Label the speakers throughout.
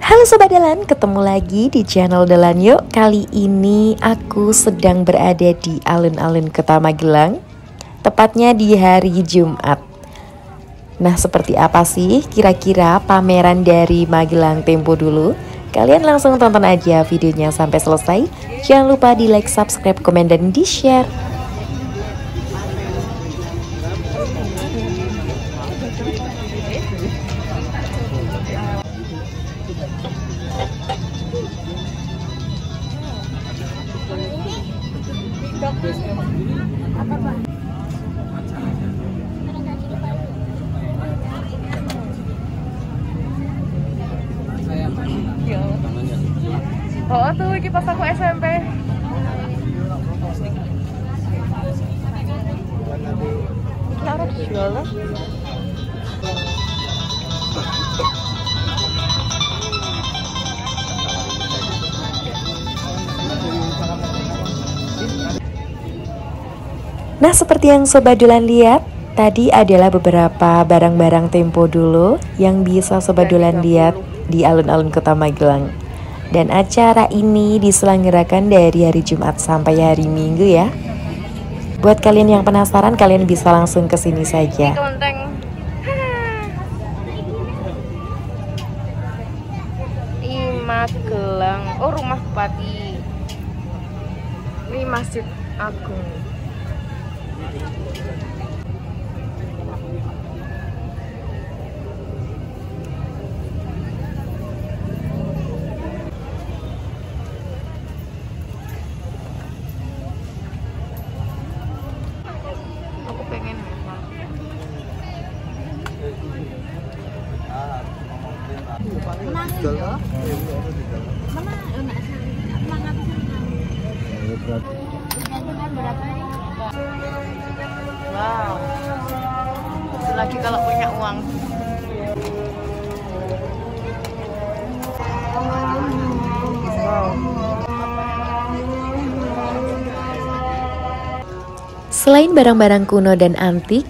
Speaker 1: Halo Sobat Dalan, ketemu lagi di channel Dalan Yuk. Kali ini aku sedang berada di alun-alun Kota Magelang, tepatnya di hari Jumat. Nah, seperti apa sih kira-kira pameran dari Magelang Tempo dulu? Kalian langsung tonton aja videonya sampai selesai. Jangan lupa di like, subscribe, komen, dan di share.
Speaker 2: Oh tuh, ini pas aku SMP. Ini arep dijual lah.
Speaker 1: Nah, seperti yang Sobat Dolan lihat, tadi adalah beberapa barang-barang Tempo dulu yang bisa Sobat Dolan lihat di alun-alun Kota Magelang. Dan acara ini diselenggarakan dari hari Jumat sampai hari Minggu ya. Buat kalian yang penasaran, kalian bisa langsung ke sini saja.
Speaker 2: Ini Magelang. Oh, rumah Bupati. Ini Masjid Agung. Aku pengen wow, lagi kalau punya uang. Wow.
Speaker 1: Selain barang-barang kuno dan antik,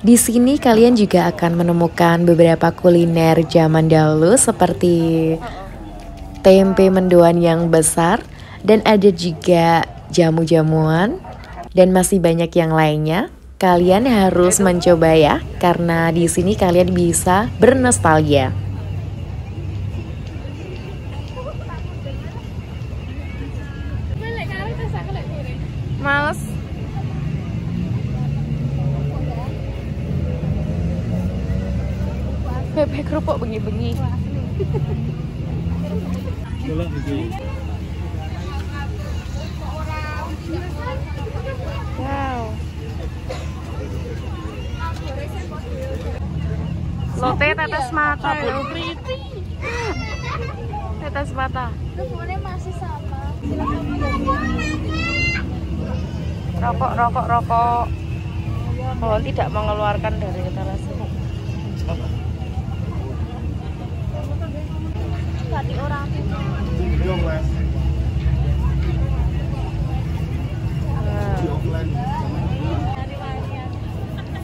Speaker 1: di sini kalian juga akan menemukan beberapa kuliner zaman dahulu seperti tempe mendoan yang besar, dan ada juga jamu-jamuan dan masih banyak yang lainnya. Kalian harus mencoba ya, karena di sini kalian bisa bernostalgia.
Speaker 2: Males. Bebek kerupuk bengi-bengi. Wow. Lote tetes mata, Bu. Tetes mata.
Speaker 3: Masih sama.
Speaker 2: Rokok. Oh, tidak mengeluarkan dari etalase.
Speaker 3: Tadi orang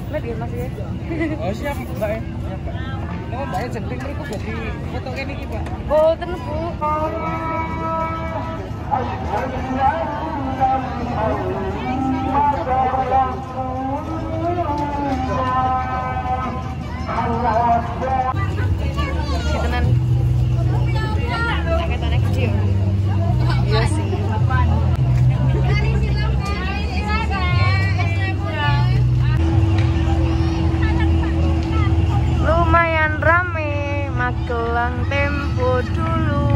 Speaker 2: Lihat ya Mas ya.
Speaker 4: Oh siap Mbak ya. Nah, Mbak ya jenting mriku jadi foto kene iki, Pak.
Speaker 2: Boten, Bu. Tenan. Akeh kecil. Iya sih. Lumayan rame Magelang Tempo dulu.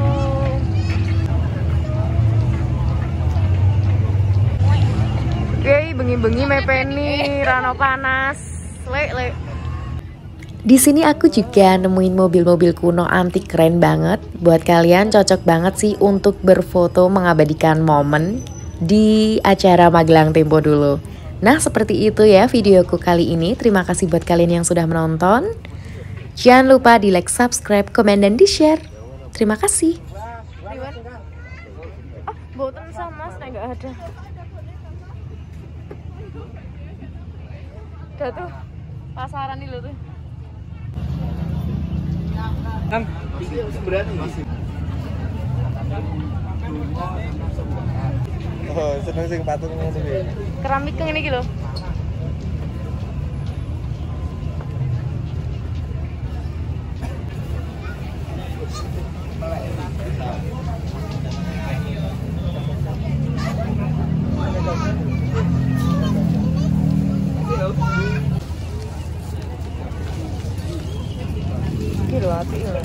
Speaker 2: Oke, bengi-bengi mepeni rano panas. Lek.
Speaker 1: Di sini aku juga nemuin mobil-mobil kuno antik keren banget. Buat kalian cocok banget sih untuk berfoto mengabadikan momen di acara Magelang Tempo dulu. Nah, seperti itu ya videoku kali ini. Terima kasih buat kalian yang sudah menonton. Jangan lupa di like, subscribe, komen, dan di share. Terima kasih.
Speaker 2: Oh, boten sama, saya nggak ada. Udah tuh pasaran nih lo tuh.
Speaker 4: Kan berani masih. Oh, seneng sing patung ngono iki.
Speaker 2: Keramik ngene iki lho. Iki lho apik lho.